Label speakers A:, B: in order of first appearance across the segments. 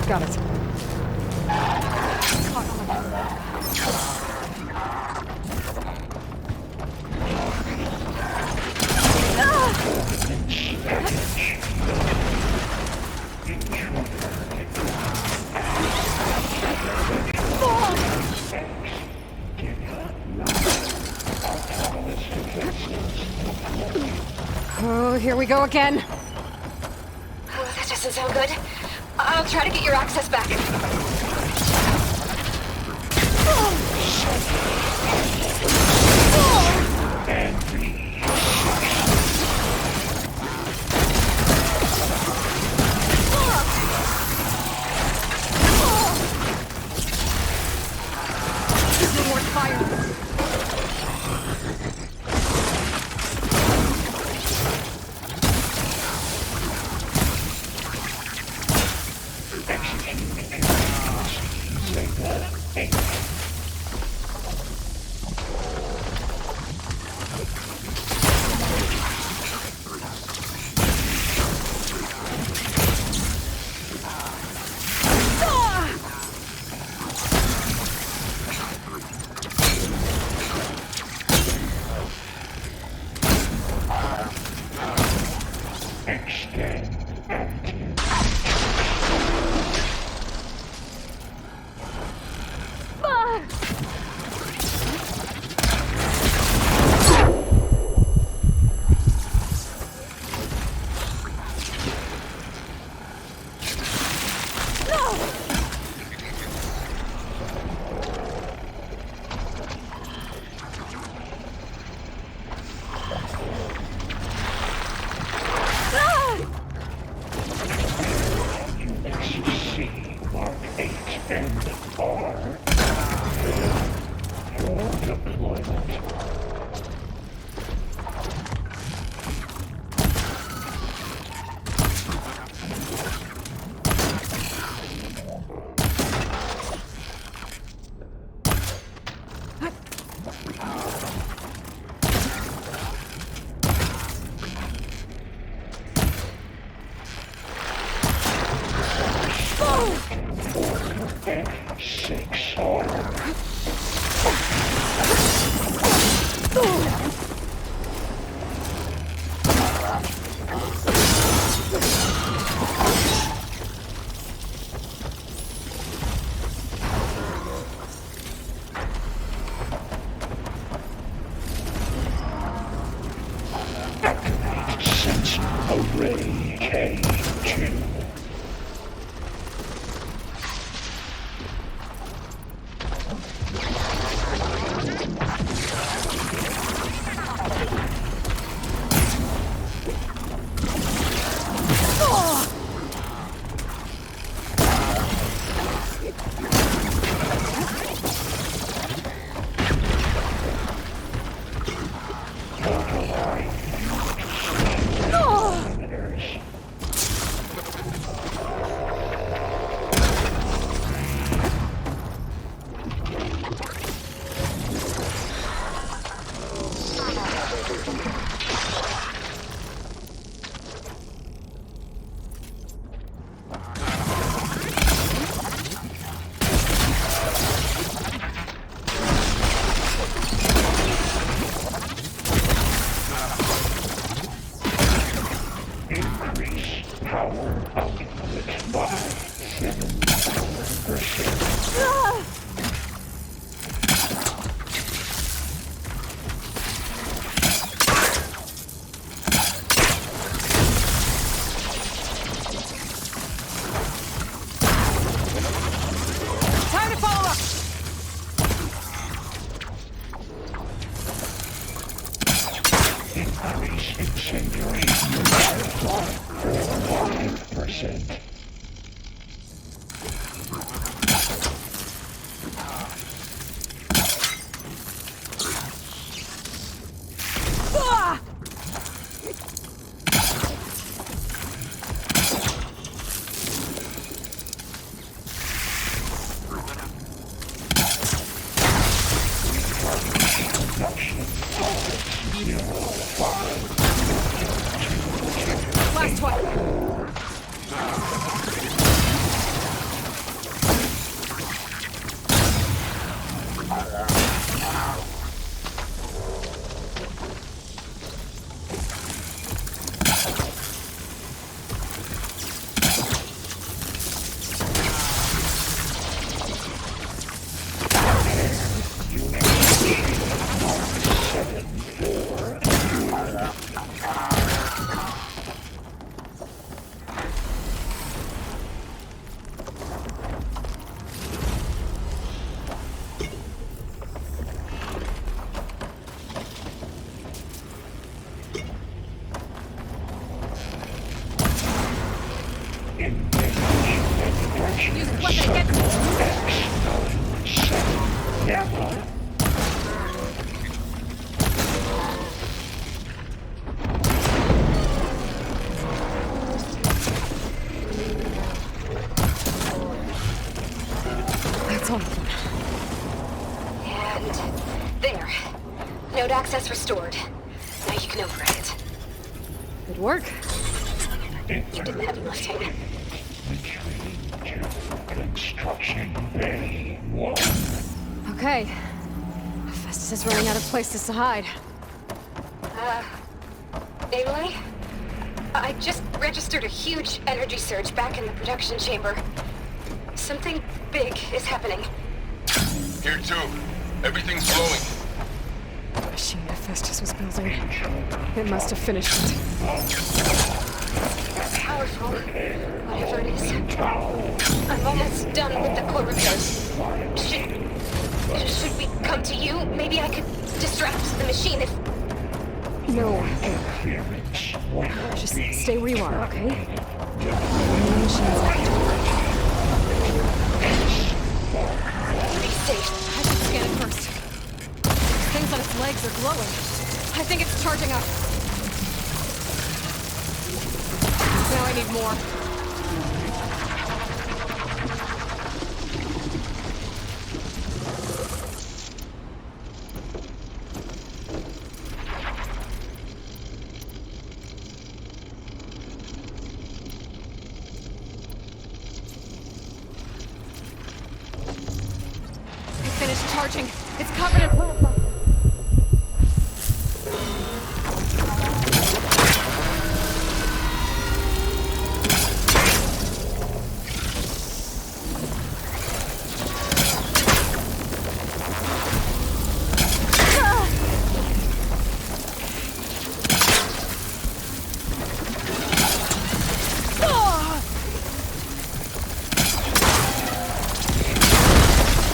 A: got it. Oh, here we go again.
B: Oh, that doesn't sound good. I'll try to get your access back.
A: No more fire. Last one.
B: Node access restored. Now you can override it.
A: Good work.
B: You did the heavy lifting.
C: Construction Bay 1.
A: Okay. Festus is running out of places to hide.
B: Aloy? I just registered a huge energy surge back in the production chamber. Something big is happening.
D: Here too. Everything's glowing.
A: The machine that Festus was building. It must have finished it.
B: Powerful. Whatever it is. I'm almost done with the core repairs. Should we come to you? Maybe I could distract the machine if...
A: No. Just stay where you are, okay? The machine's
B: Be safe.
A: I should scan it first. Those things on its legs are glowing. I think it's charging up. Now I need more. I finished charging. It's covered in plasma.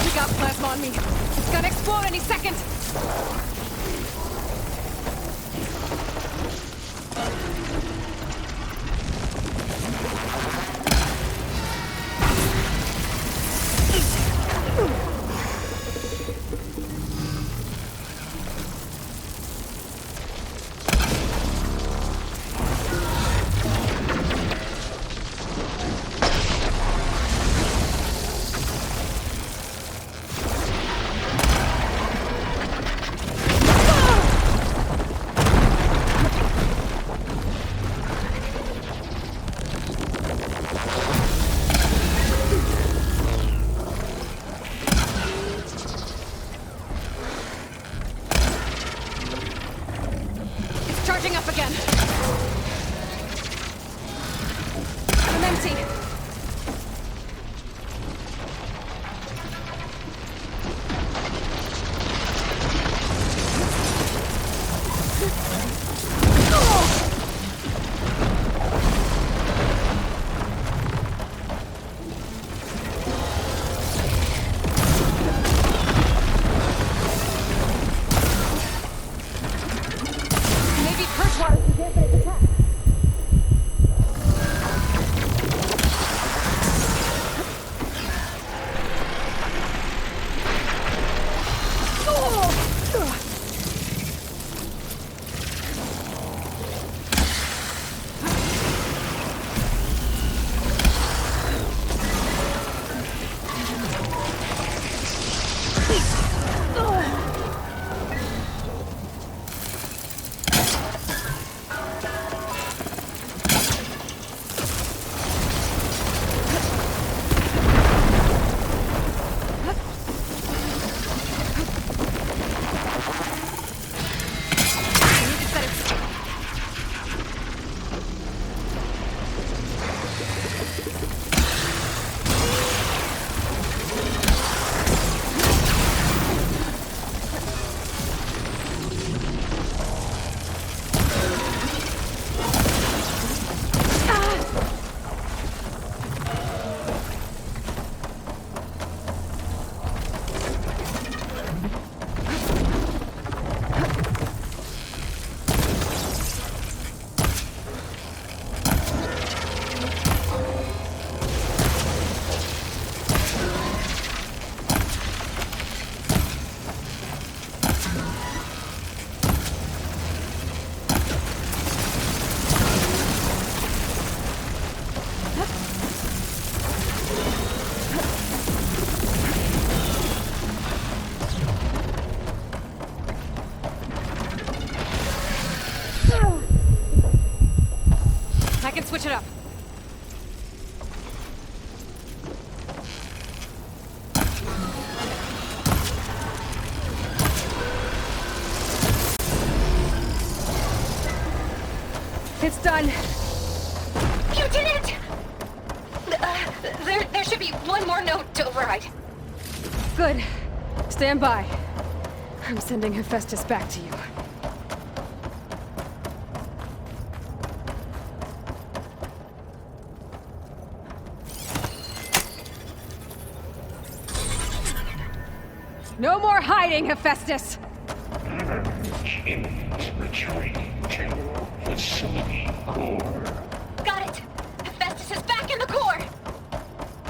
A: We got plasma on me. It's gonna explode any second. It's charging up again. I'm empty. Maybe Kirchwater can dampen its attack. Patch it up. It's done.
B: You did it! There should be one more note to override.
A: Good. Stand by. I'm sending Hephaestus back to you. No more hiding, Hephaestus!
C: Kings retreating to facility core.
B: Got it! Hephaestus is back in the core!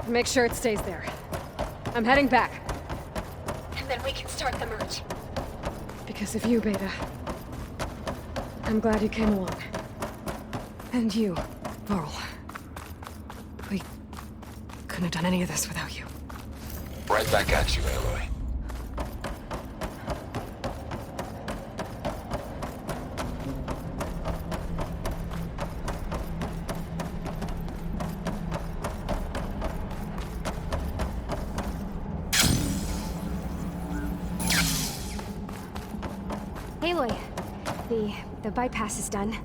A: Make sure it stays there. I'm heading back.
B: And then we can start the merge.
A: Because of you, Beta. I'm glad you came along. And you, Laurel. We couldn't have done any of this without you.
D: Right back at you, Aloy.
E: Aloy, the bypass is done.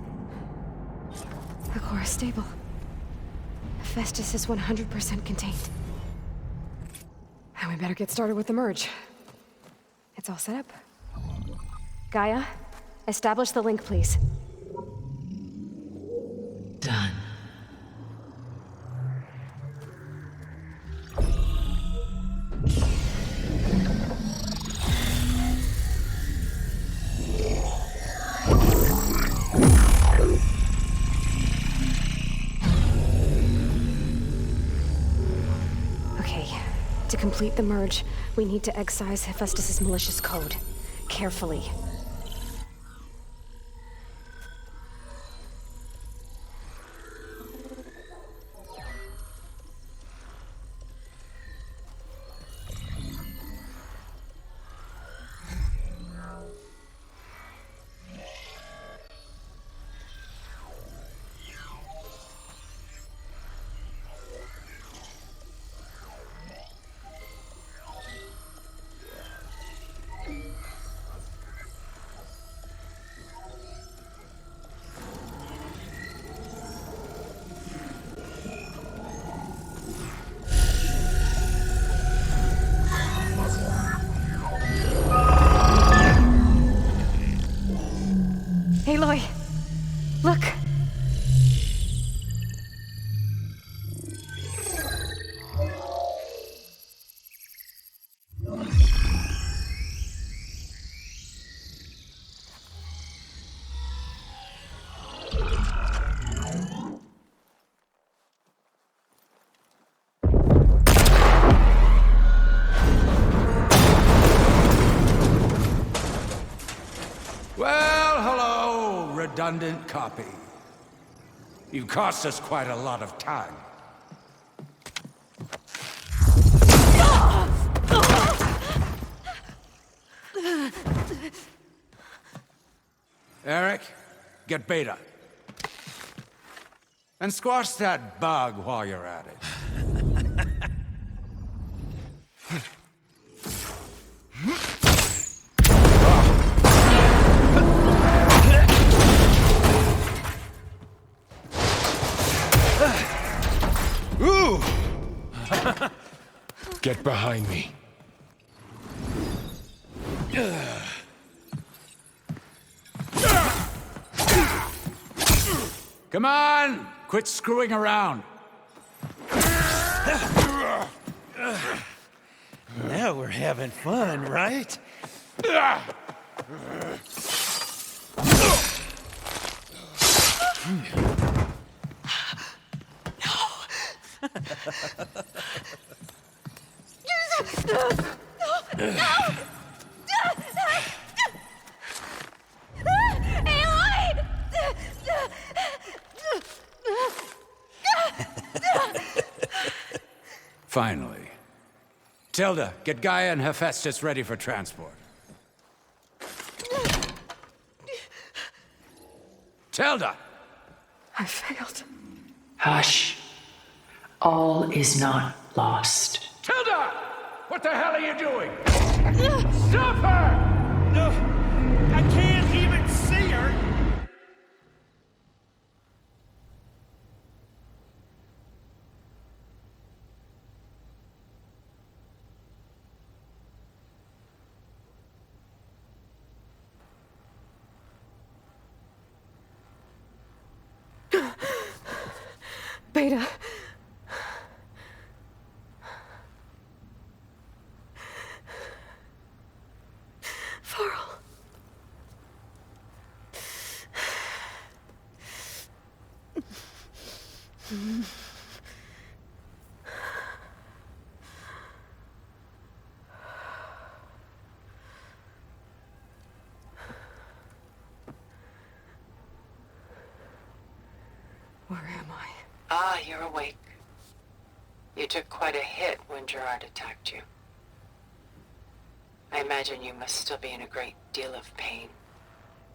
A: The core is stable. Hephaestus is 100% contained. And we better get started with the merge. It's all set up.
E: Gaia, establish the link, please.
F: Done.
E: Okay, to complete the merge, we need to excise Hephaestus' malicious code. Carefully. Aloy, look!
G: Well, hello, redundant copy. You cost us quite a lot of time. Eric, get Beta. And squash that bug while you're at it.
D: Ooh! Get behind me.
G: Come on! Quit screwing around.
H: Now we're having fun, right?
G: Finally. Tilda, get Gaia and Hephaestus ready for transport. Tilda!
A: I failed.
F: Hush. All is not lost.
G: Tilda! What the hell are you doing? Stop her!
H: No, I can't even see her.
A: Beta. Varl. Where am I?
F: Ah, you're awake. You took quite a hit when Gerard attacked you. I imagine you must still be in a great deal of pain.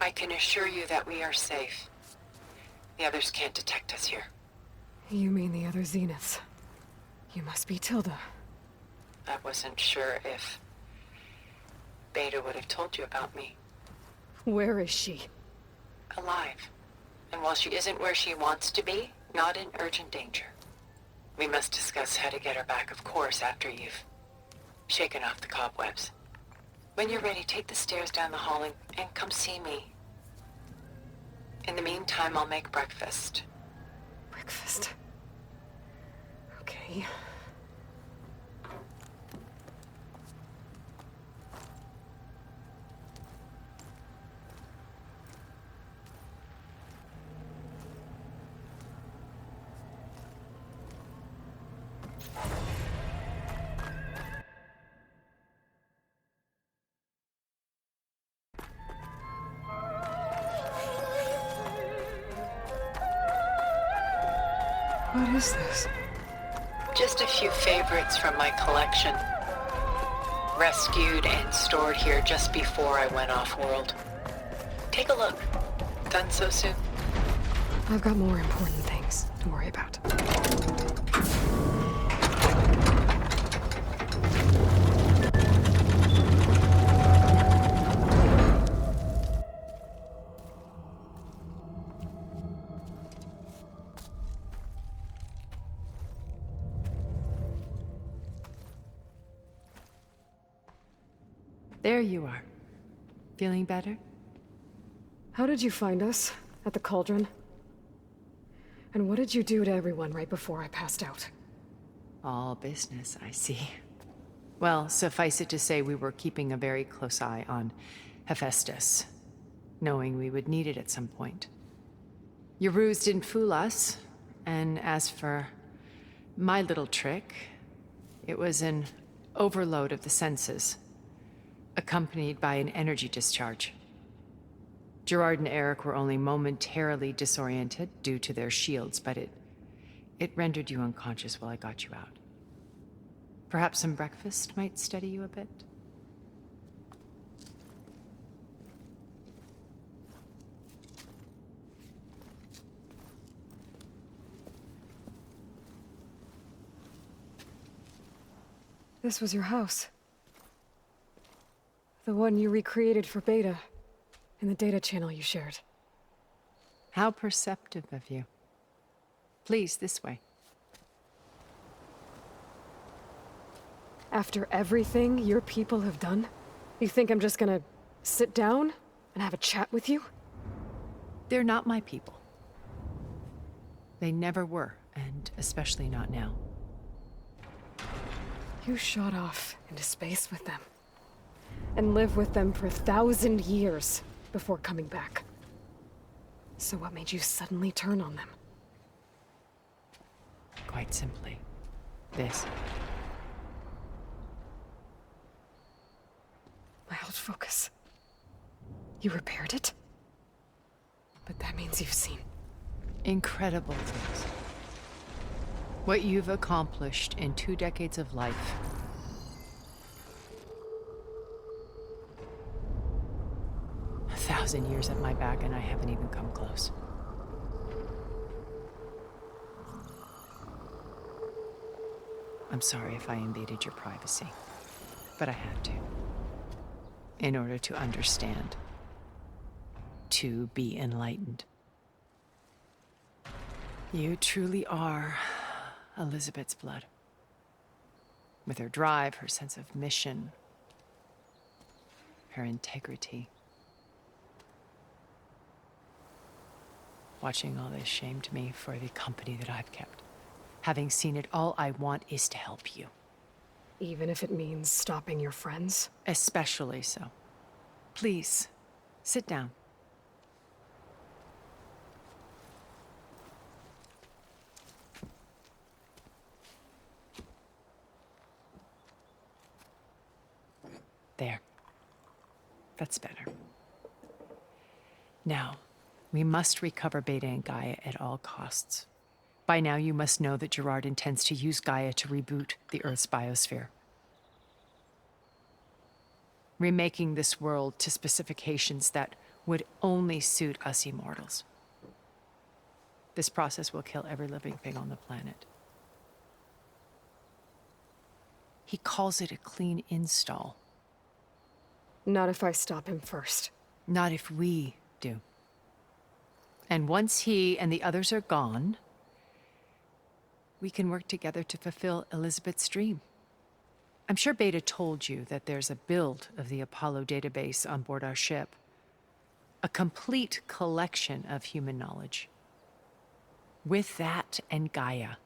F: I can assure you that we are safe. The others can't detect us here.
A: You mean the other Zeniths? You must be Tilda.
F: I wasn't sure if Beta would have told you about me.
A: Where is she?
F: Alive. And while she isn't where she wants to be, not in urgent danger. We must discuss how to get her back, of course, after you've shaken off the cobwebs. When you're ready, take the stairs down the hall and come see me. In the meantime, I'll make breakfast.
A: Breakfast. Okay. What is this?
F: Just a few favorites from my collection. Rescued and stored here just before I went off-world. Take a look. Done so soon?
A: I've got more important things to worry about.
I: There you are. Feeling better?
A: How did you find us? At the Cauldron? And what did you do to everyone right before I passed out?
I: All business, I see. Well, suffice it to say we were keeping a very close eye on Hephaestus, knowing we would need it at some point. Your ruse didn't fool us, and as for my little trick, it was an overload of the senses, accompanied by an energy discharge. Gerard and Eric were only momentarily disoriented due to their shields, but it rendered you unconscious while I got you out. Perhaps some breakfast might steady you a bit?
A: This was your house. The one you recreated for Beta, in the data channel you shared.
I: How perceptive of you. Please, this way.
A: After everything your people have done, you think I'm just gonna sit down and have a chat with you?
I: They're not my people. They never were, and especially not now.
A: You shot off into space with them, and lived with them for 1,000 years before coming back. So what made you suddenly turn on them?
I: Quite simply, this.
A: My old focus. You repaired it? But that means you've seen
I: Incredible things. What you've accomplished in 2 decades of life. A 1,000 years at my back and I haven't even come close. I'm sorry if I invaded your privacy, but I had to. In order to understand. To be enlightened. You truly are Elizabeth's blood. With her drive, her sense of mission, her integrity. Watching all this shamed me for the company that I've kept. Having seen it, all I want is to help you.
A: Even if it means stopping your friends?
I: Especially so. Please, sit down. There. That's better. Now, we must recover Beta and Gaia at all costs. By now, you must know that Gerard intends to use Gaia to reboot the Earth's biosphere. Remaking this world to specifications that would only suit us immortals. This process will kill every living thing on the planet. He calls it a clean install.
A: Not if I stop him first.
I: Not if we do. And once he and the others are gone, we can work together to fulfill Elizabeth's dream. I'm sure Beta told you that there's a build of the Apollo database on board our ship. A complete collection of human knowledge. With that and Gaia,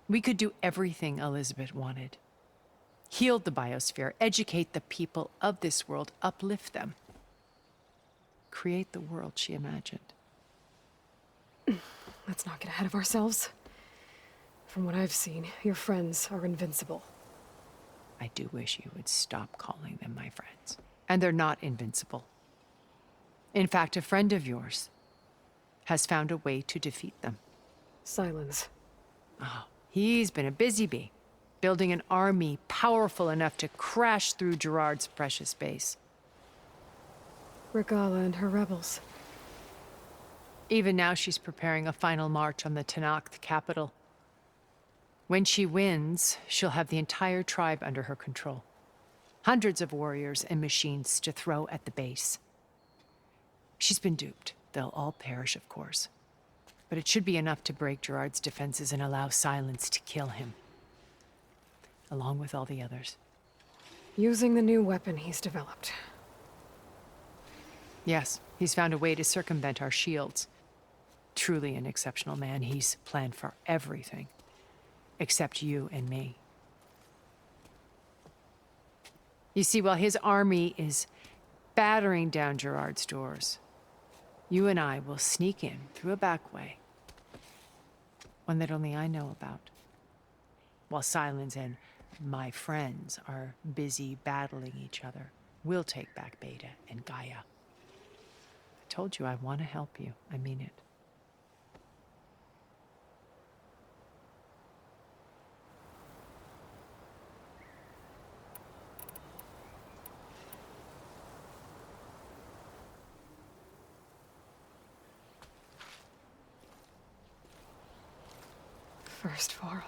I: we could do everything Elizabeth wanted. Heal the biosphere, educate the people of this world, uplift them. Create the world she imagined.
A: Let's not get ahead of ourselves. From what I've seen, your friends are invincible.
I: I do wish you would stop calling them my friends. And they're not invincible. In fact, a friend of yours has found a way to defeat them.
A: Silence.
I: Oh, he's been a busy bee, building an army powerful enough to crash through Gerard's precious base.
A: Regala and her rebels.
I: Even now, she's preparing a final march on the Tenakth capital. When she wins, she'll have the entire tribe under her control. Hundreds of warriors and machines to throw at the base. She's been duped. They'll all perish, of course. But it should be enough to break Gerard's defenses and allow Silence to kill him. Along with all the others.
A: Using the new weapon he's developed.
I: Yes, he's found a way to circumvent our shields. Truly an exceptional man. He's planned for everything. Except you and me. You see, while his army is battering down Gerard's doors, you and I will sneak in through a back way. One that only I know about. While Silence and my friends are busy battling each other, we'll take back Beta and Gaia. I told you I want to help you. I mean it.
A: First Varl.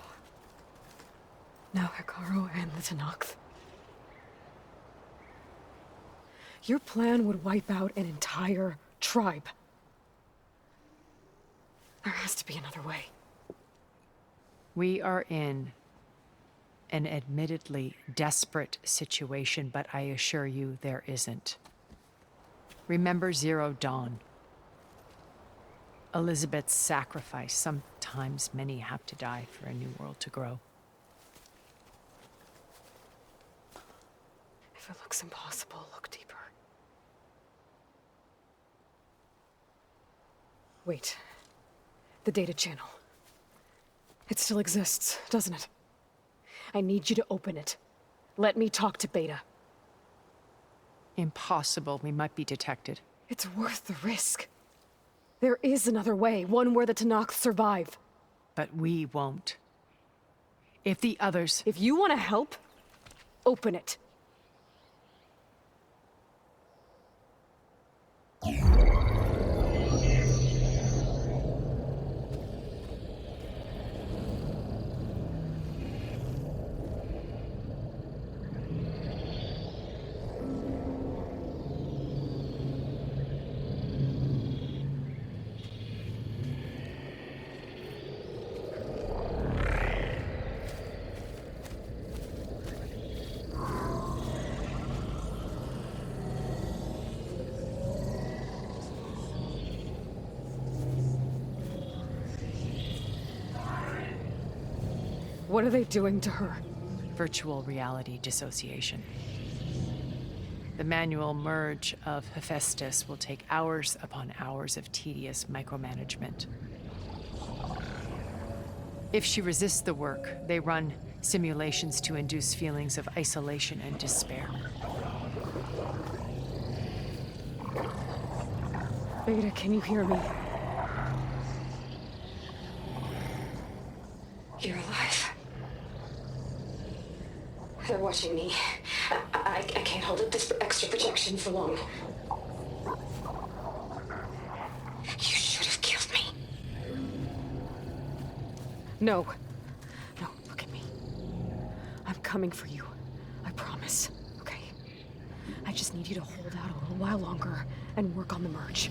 A: Now Hekarro and the Tenakth. Your plan would wipe out an entire tribe. There has to be another way.
I: We are in an admittedly desperate situation, but I assure you there isn't. Remember Zero Dawn. Elizabeth's sacrifice. Sometimes many have to die for a new world to grow.
A: If it looks impossible, look deeper. Wait. The data channel. It still exists, doesn't it? I need you to open it. Let me talk to Beta.
I: Impossible. We might be detected.
A: It's worth the risk. There is another way, one where the Tenakth survive.
I: But we won't. If the others...
A: If you want to help, open it. What are they doing to her?
I: Virtual reality dissociation. The manual merge of Hephaestus will take hours upon hours of tedious micromanagement. If she resists the work, they run simulations to induce feelings of isolation and despair.
A: Beta, can you hear me?
E: You're alive. They're watching me. I can't hold up this extra protection for long. You should have killed me.
A: No. No, look at me. I'm coming for you. I promise, okay? I just need you to hold out a little while longer and work on the merge.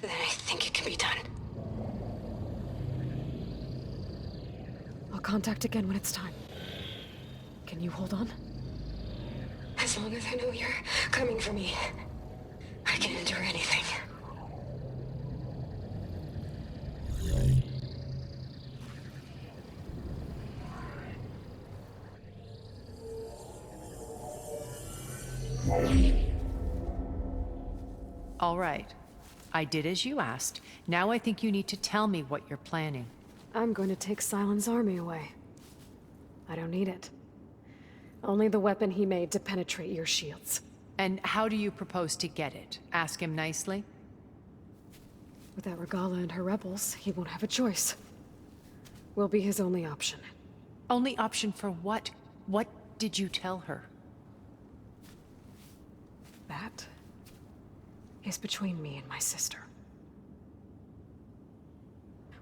E: Then I think it can be done.
A: I'll contact again when it's time. Can you hold on?
E: As long as I know you're coming for me, I can endure anything.
I: All right. I did as you asked. Now I think you need to tell me what you're planning.
A: I'm going to take Sylens' army away. I don't need it. Only the weapon he made to penetrate your shields.
I: And how do you propose to get it? Ask him nicely?
A: Without Regala and her rebels, he won't have a choice. We'll be his only option.
I: Only option for what? What did you tell her?
A: That is between me and my sister.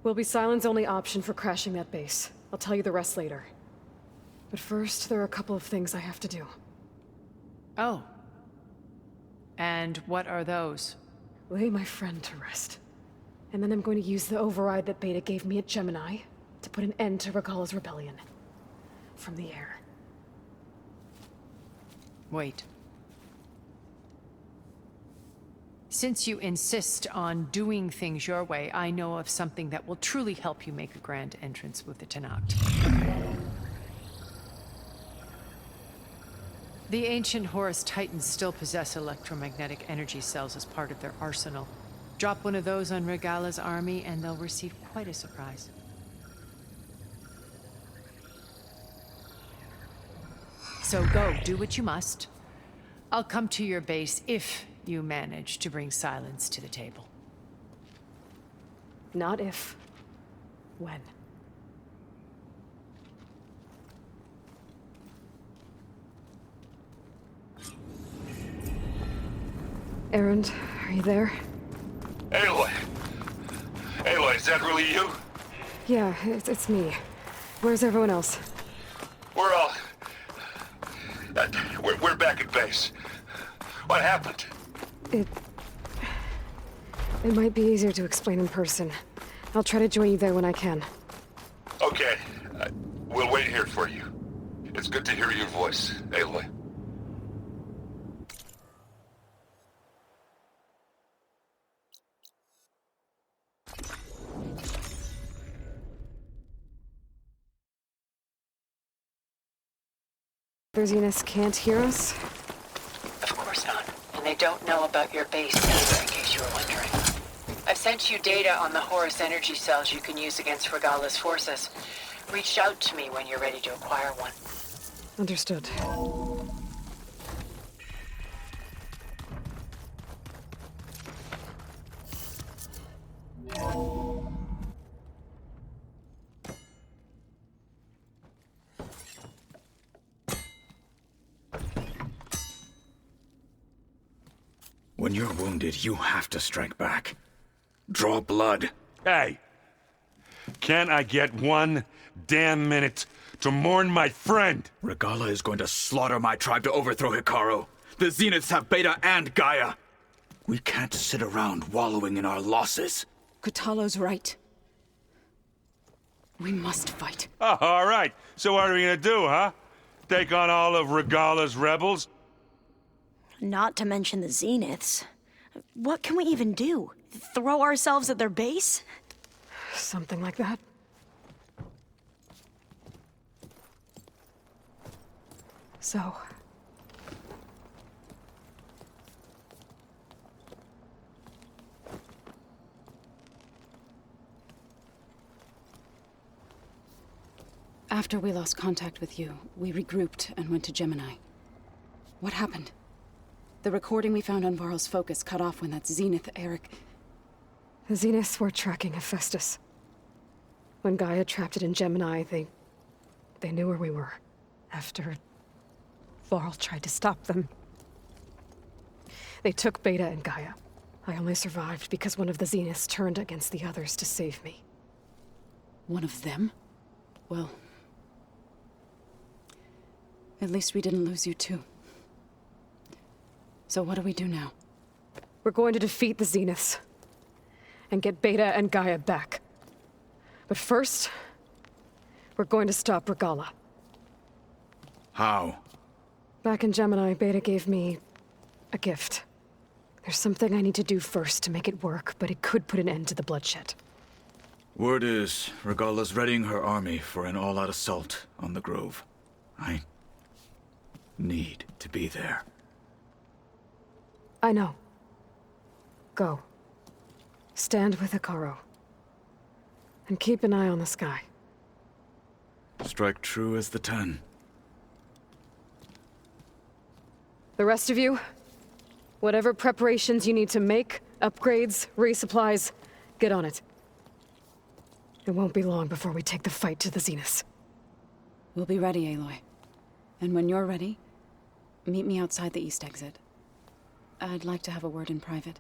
A: We'll be Sylens' only option for crashing that base. I'll tell you the rest later. But first, there are a couple of things I have to do.
I: Oh. And what are those?
A: Lay my friend to rest. And then I'm going to use the override that Beta gave me at Gemini to put an end to Regala's rebellion. From the air.
I: Wait. Since you insist on doing things your way, I know of something that will truly help you make a grand entrance with the Tenakth. The ancient Horus Titans still possess electromagnetic energy cells as part of their arsenal. Drop one of those on Regala's army and they'll receive quite a surprise. So go, do what you must. I'll come to your base if you manage to bring Sylens to the table.
A: Not if. When. Erend, are you there?
C: Aloy! Aloy, is that really you?
A: Yeah, it's me. Where's everyone else?
C: We're all... we're back at base. What happened?
A: It might be easier to explain in person. I'll try to join you there when I can.
C: Okay. We'll wait here for you. It's good to hear your voice, Aloy.
A: Zenith can't hear us?
F: Of course not. And they don't know about your base either, in case you were wondering. I've sent you data on the Horus energy cells you can use against Regala's forces. Reach out to me when you're ready to acquire one.
A: Understood.
J: When you're wounded, you have to strike back. Draw blood.
C: Hey! Can't I get one damn minute to mourn my friend?
J: Regala is going to slaughter my tribe to overthrow Hekarro. The Zeniths have Beta and Gaia. We can't sit around wallowing in our losses.
A: Kotallo's right. We must fight.
C: Oh, all right. So what are we gonna do, huh? Take on all of Regala's rebels?
K: Not to mention the Zeniths. What can we even do? Throw ourselves at their base?
A: Something like that. So...
L: After we lost contact with you, we regrouped and went to Gemini. What happened? The recording we found on Varl's focus cut off when that Zenith, Eric...
A: The Zeniths were tracking Hephaestus. When Gaia trapped it in Gemini, they knew where we were. After... Varl tried to stop them. They took Beta and Gaia. I only survived because one of the Zeniths turned against the others to save me.
L: One of them? Well... At least we didn't lose you too. So what do we do now?
A: We're going to defeat the Zeniths. And get Beta and Gaia back. But first... we're going to stop Regalla.
J: How?
A: Back in Gemini, Beta gave me... a gift. There's something I need to do first to make it work, but it could put an end to the bloodshed.
J: Word is, Regalla's readying her army for an all-out assault on the Grove. I need to be there.
A: I know. Go. Stand with Hekarro. And keep an eye on the sky.
J: Strike true as the 10.
A: The rest of you, whatever preparations you need to make, upgrades, resupplies, get on it. It won't be long before we take the fight to the Zeniths.
L: We'll be ready, Aloy. And when you're ready, meet me outside the east exit. I'd like to have a word in private.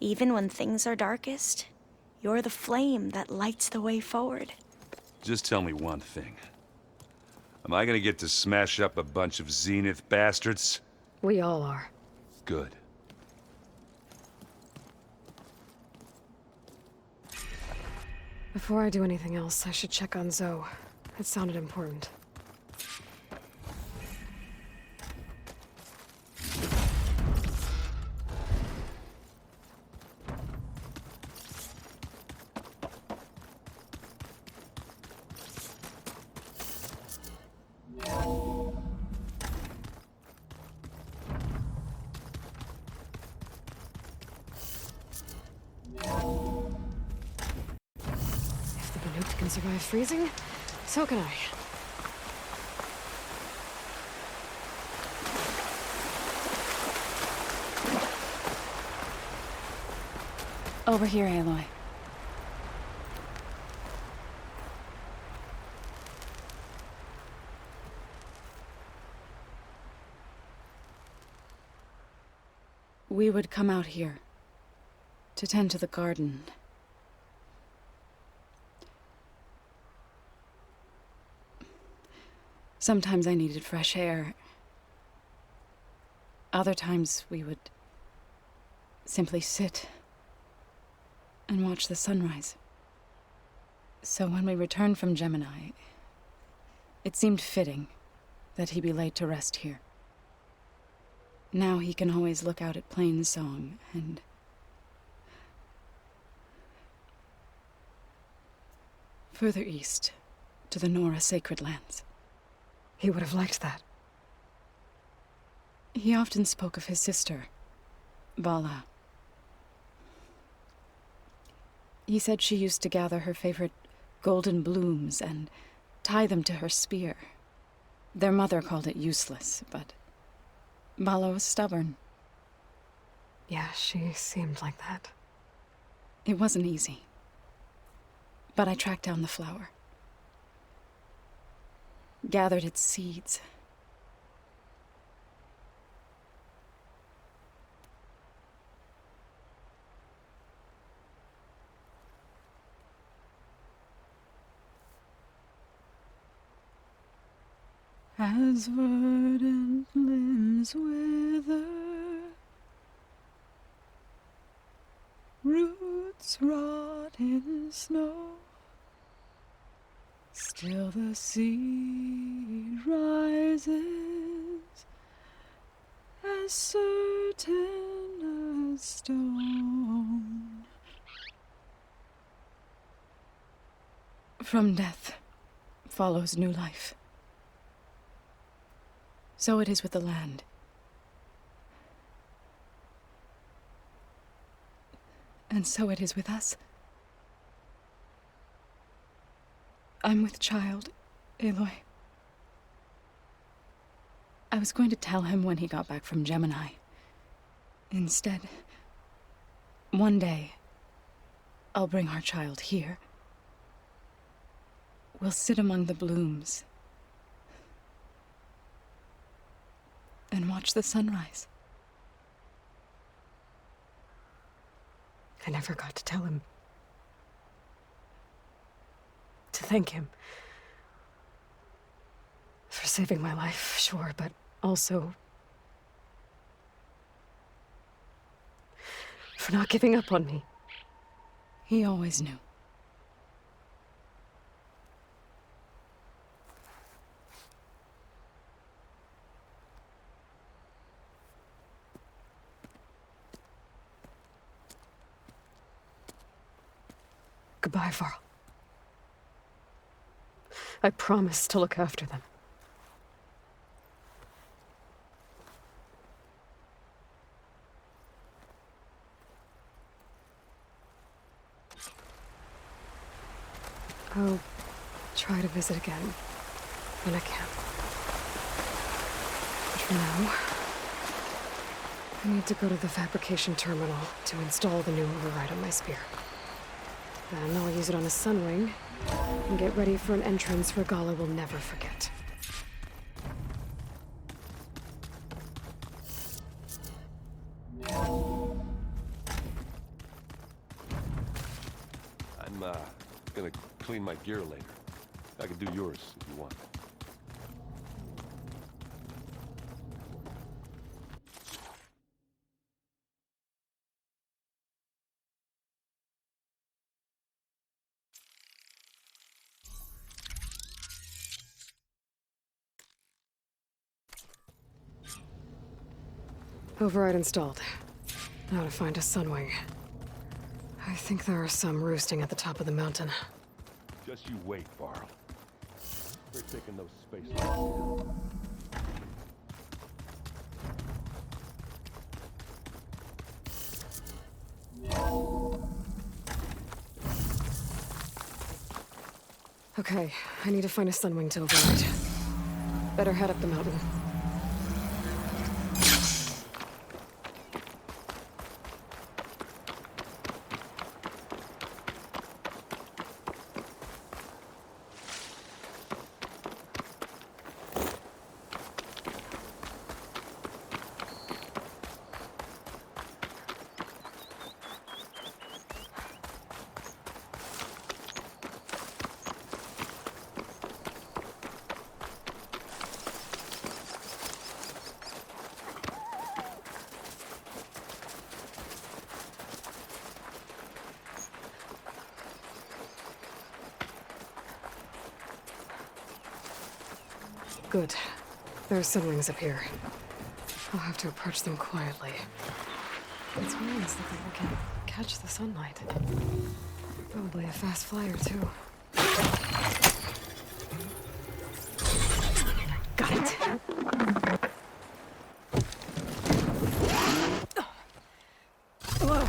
K: Even when things are darkest, you're the flame that lights the way forward.
C: Just tell me one thing. Am I gonna get to smash up a bunch of Zenith bastards?
A: We all are.
C: Good.
A: Before I do anything else, I should check on Zoe. It sounded important. Can survive freezing, so can I.
L: Over here, Aloy. We would come out here to tend to the garden. Sometimes I needed fresh air. Other times we would simply sit and watch the sunrise. So when we returned from Gemini, it seemed fitting that he be laid to rest here. Now he can always look out at Plainsong and... further east to the Nora Sacred Lands.
A: He would have liked that.
L: He often spoke of his sister, Vala. He said she used to gather her favorite golden blooms and tie them to her spear. Their mother called it useless, but Vala was stubborn.
A: Yeah, she seemed like that.
L: It wasn't easy. But I tracked down the flower. Gathered its seeds. As verdant limbs wither, roots rot in snow, Still the sea rises, as certain as stone. From death follows new life. So it is with the land. And so it is with us. I'm with child, Aloy. I was going to tell him when he got back from Gemini. Instead, one day, I'll bring our child here. We'll sit among the blooms and watch the sunrise.
A: I never got to tell him. To thank him. For saving my life, sure, but also for not giving up on me.
L: He always knew.
A: Goodbye, Varl. I promise to look after them. I'll try to visit again when I can. But for now, I need to go to the fabrication terminal to install the new override on my spear. Then I'll use it on a sunwing and get ready for an entrance Regalla will never forget.
C: I'm gonna clean my gear later. I can do yours if you want.
A: Override installed. Now to find a sunwing. I think there are some roosting at the top of the mountain.
C: Just you wait, Varl. We're taking those space.
A: Okay, I need to find a sunwing to override. Better head up the mountain. Good. There are sunwings up here. I'll have to approach them quietly. It's nice that they can catch the sunlight. Probably a fast flyer, too. Got it. Whoa.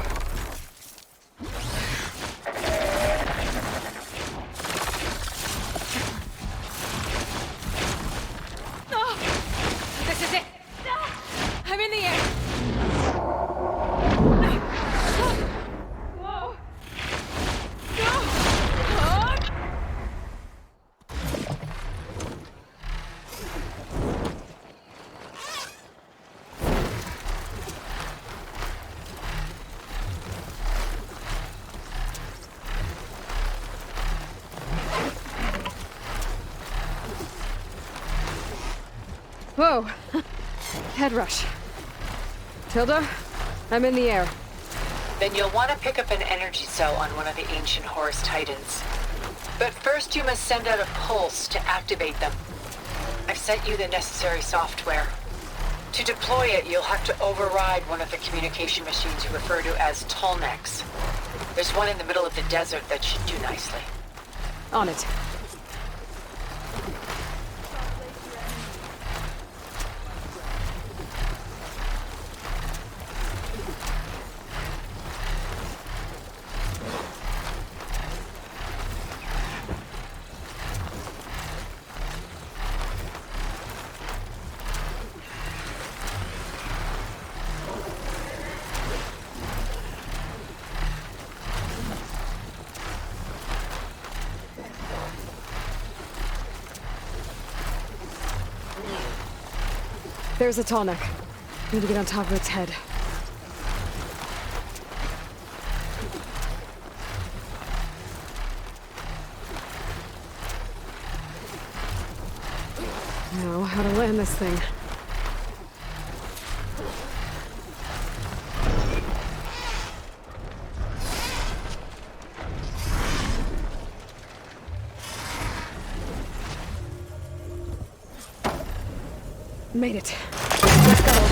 A: Whoa! Head rush. Tilda, I'm in the air.
F: Then you'll want to pick up an energy cell on one of the ancient Horus Titans. But first you must send out a pulse to activate them. I've sent you the necessary software. To deploy it, you'll have to override one of the communication machines you refer to as Tallnecks. There's one in the middle of the desert that should do nicely.
A: On it. There's a Tallneck. Need to get on top of its head. Now, how to land this thing. Made it. Let's go over.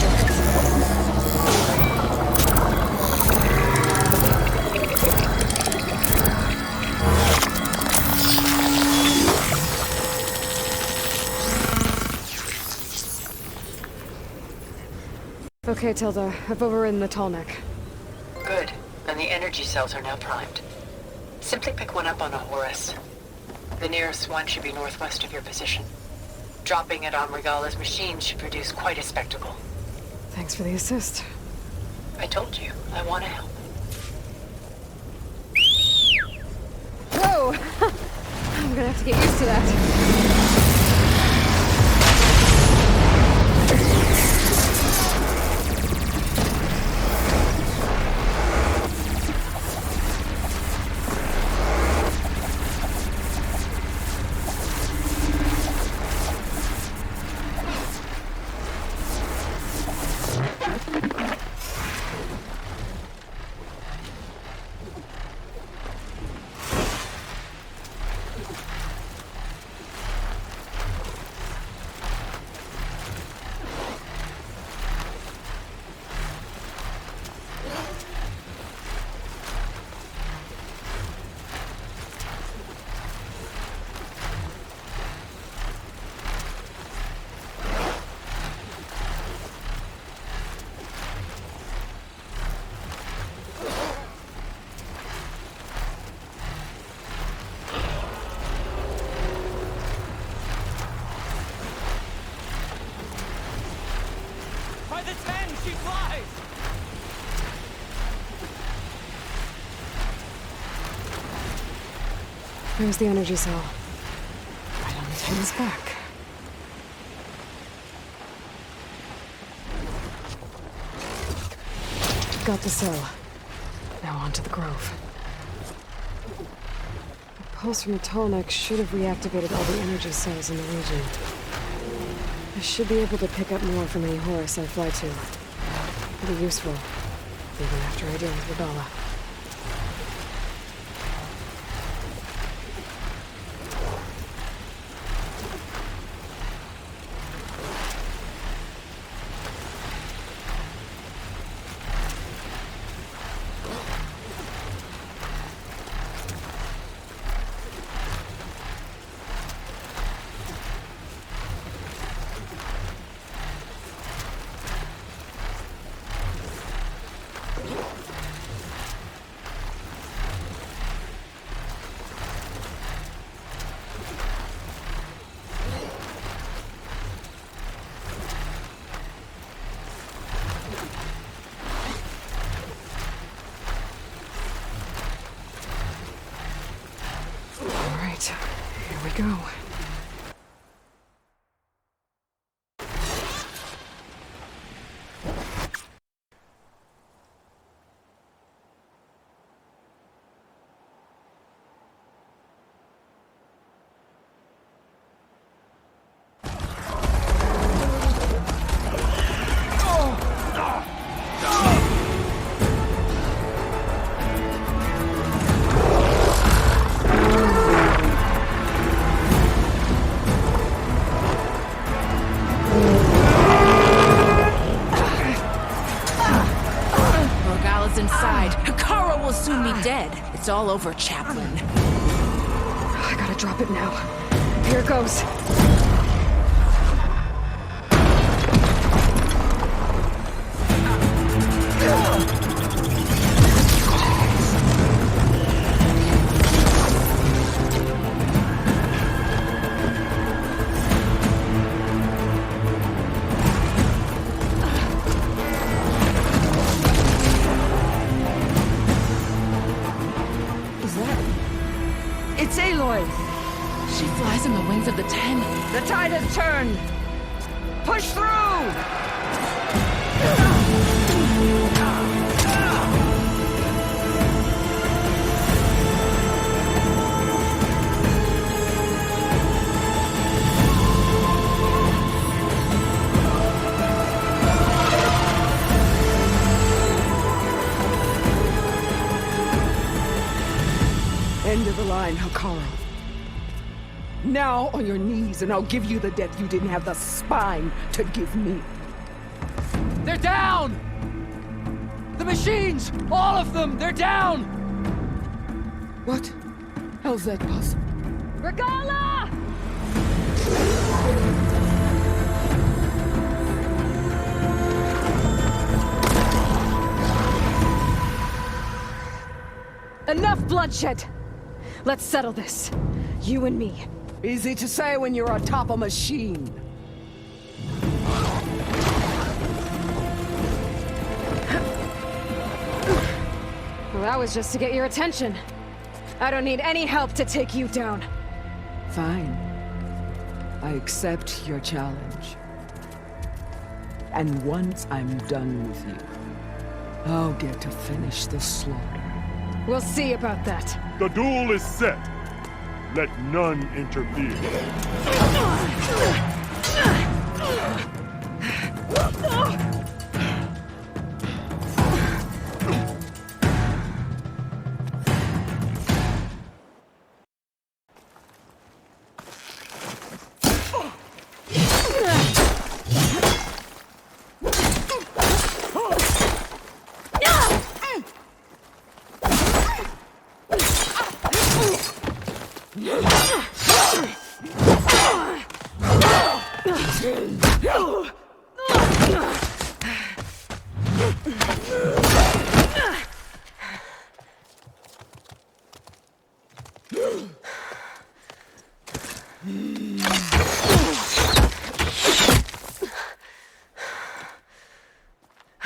A: Okay, Tilda. I've overridden the Tallneck.
F: Good. And the energy cells are now primed. Simply pick one up on a Horus. The nearest one should be northwest of your position. Dropping it on Regala's machine should produce quite a spectacle.
A: Thanks for the assist.
F: I told you, I want to help.
A: Whoa! I'm gonna have to get used to that.
H: By the 10, she flies!
A: There's the energy cell. Right on the Titan's back. Got the cell. Now on to the Grove. The pulse from the Tallneck should have reactivated all the energy cells in the region. I should be able to pick up more from any Horus I fly to. It'll be useful, even after I deal with Regala. Here we go.
I: It's all over, Chaplain.
A: I gotta drop it now. Here it goes.
M: It's Aloy!
L: She flies on the wings of the Ten.
M: The tide has turned! Push through!
N: End of the line, Hekarro. Now on your knees, and I'll give you the death you didn't have the spine to give me.
H: They're down! The machines! All of them! They're down!
N: What? How's that possible?
A: Regala! Enough bloodshed! Let's settle this. You and me.
N: Easy to say when you're atop a machine.
A: Well, that was just to get your attention. I don't need any help to take you down.
N: Fine. I accept your challenge. And once I'm done with you, I'll get to finish the slaughter.
A: We'll see about that.
C: The duel is set. Let none interfere.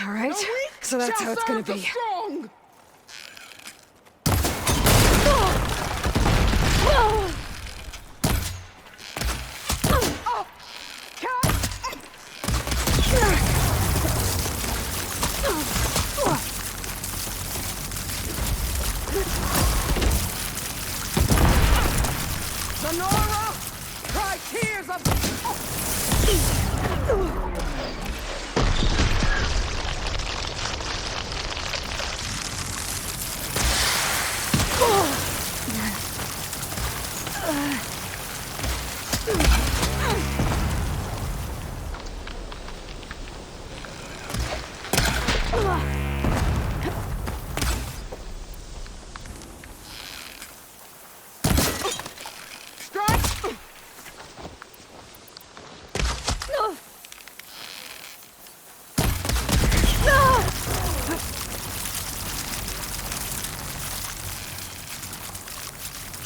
A: All right, so that's how it's gonna be.
N: Strong. Sonora, cry tears of...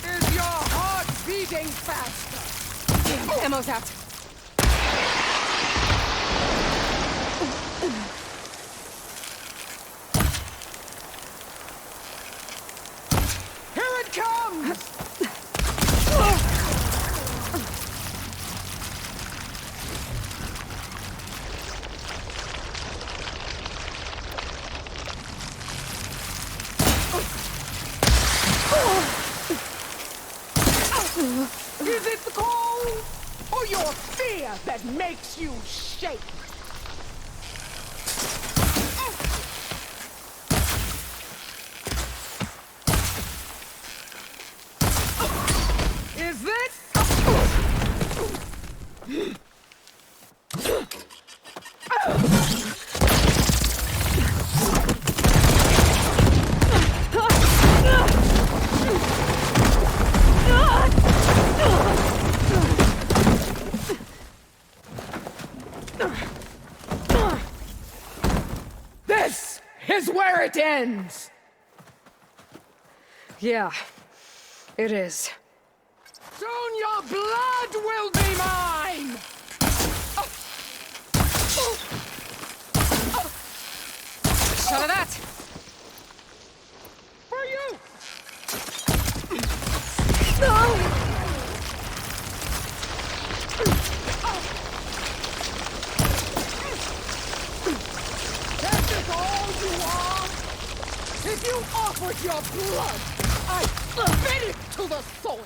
N: Is your heart beating faster?
A: Ammo's out.
N: Here it comes! Is it the cold or your fear that makes you shake? Is this?
M: where it ends!
A: Yeah, it is.
M: Soon your blood will be mine!
A: Shut of that!
M: For you!
A: No!
M: This is all you are? If you offered your blood, I'd spit it to the soil!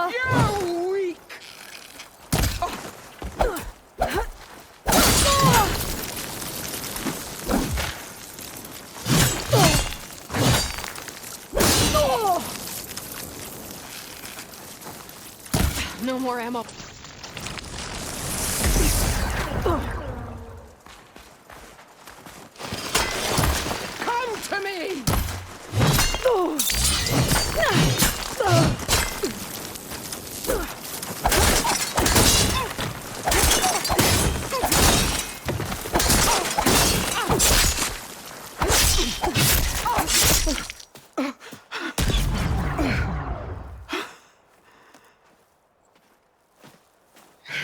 M: You're weak!
A: No more ammo.
M: Come to me!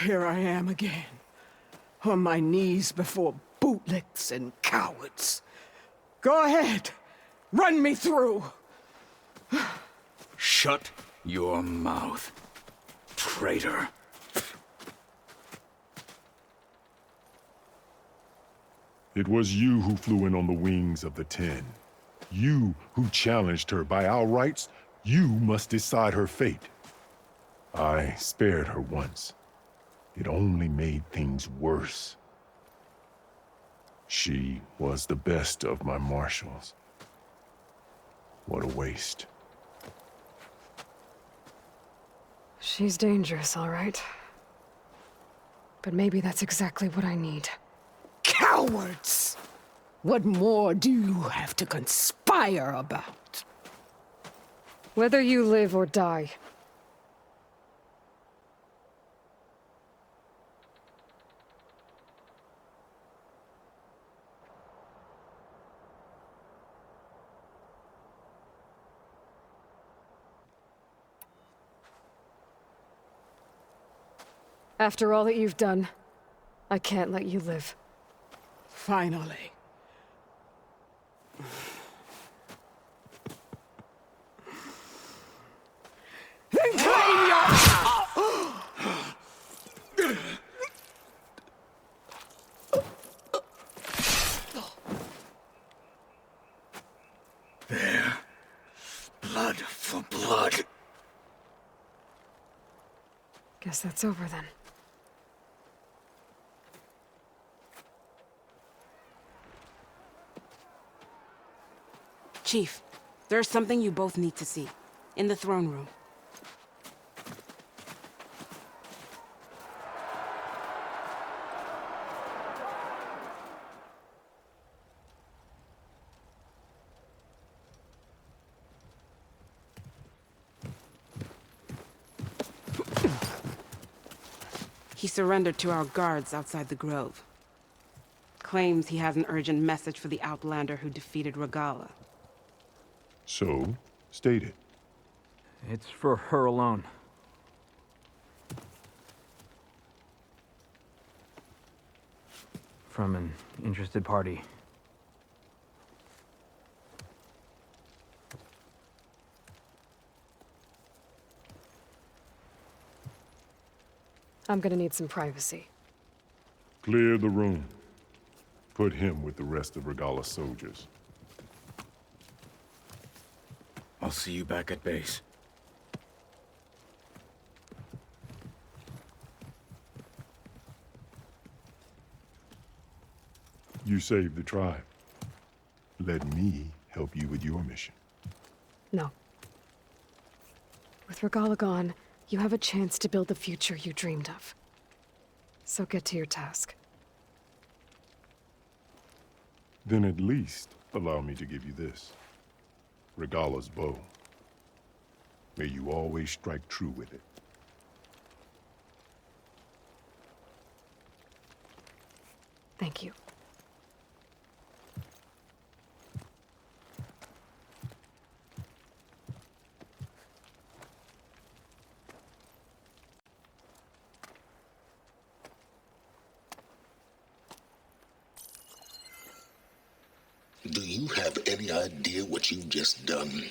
M: Here I am again, on my knees before bootlicks and cowards. Go ahead, run me through.
J: Shut your mouth, traitor.
C: It was you who flew in on the wings of the Ten. You who challenged her. By our rights, you must decide her fate. I spared her once. It only made things worse. She was the best of my marshals. What a waste.
A: She's dangerous, all right. But maybe that's exactly what I need.
M: Cowards! What more do you have to conspire about?
A: Whether you live or die. After all that you've done, I can't let you live.
M: Finally. Then claim your...
J: There. Blood for blood.
A: Guess that's over then.
O: Chief, there's something you both need to see. In the throne room. He surrendered to our guards outside the grove. Claims he has an urgent message for the Outlander who defeated Regalla.
C: So, state it.
P: It's for her alone. From an interested party.
A: I'm gonna need some privacy.
C: Clear the room. Put him with the rest of Regalla's soldiers.
J: I'll see you back at base.
C: You saved the tribe. Let me help you with your mission.
A: No. With Regalla gone, you have a chance to build the future you dreamed of. So get to your task.
C: Then at least allow me to give you this. Regala's bow. May you always strike true with it.
A: Thank you.
Q: Do you have any idea what you've just done?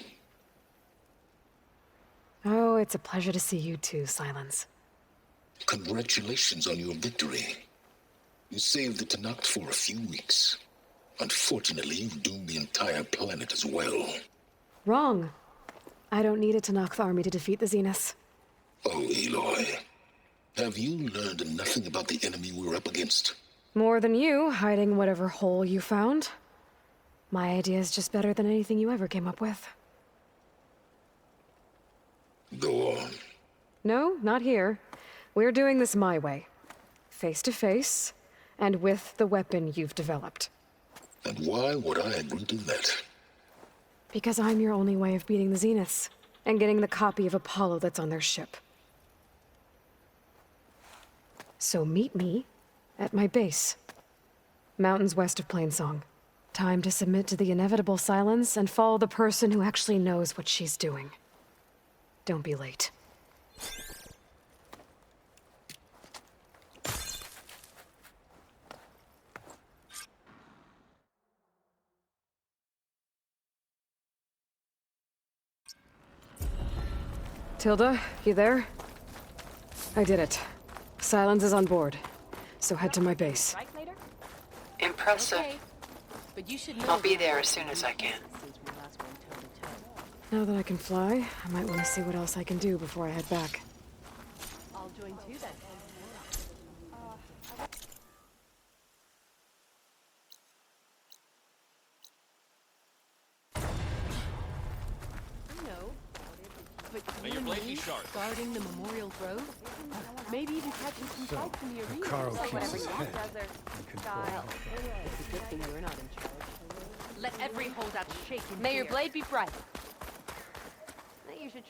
A: Oh, it's a pleasure to see you too, Silence.
Q: Congratulations on your victory. You saved the Tenakth for a few weeks. Unfortunately, you've doomed the entire planet as well.
A: Wrong. I don't need a Tenakth army to defeat the Zeniths.
Q: Oh, Aloy. Have you learned nothing about the enemy we're up against?
A: More than you, hiding whatever hole you found. My idea is just better than anything you ever came up with.
Q: Go on.
A: No, not here. We're doing this my way. Face to face, and with the weapon you've developed.
Q: And why would I agree to that?
A: Because I'm your only way of beating the Zeniths, and getting the copy of Apollo that's on their ship. So meet me at my base. Mountains west of Plainsong. Time to submit to the inevitable silence and follow the person who actually knows what she's doing. Don't be late. Tilda, you there? I did it. Silence is on board, so head to my base.
F: Impressive.
O: But you should
F: I'll be there as soon as I can.
A: Now that I can fly, I might want to see what else I can do before I head back.
O: I'll join too then.
R: May your blade be sharp.
O: Guarding the Memorial Grove? Maybe even catching some fights in the arena.
D: Hekarro
O: Like
D: keeps
O: whatever
D: his
O: you
D: head
O: want, brother.
D: in control.
O: It's a good thing you're not in charge.
S: Let every holdout shake in
O: May your
S: fear.
O: blade be bright.
S: You should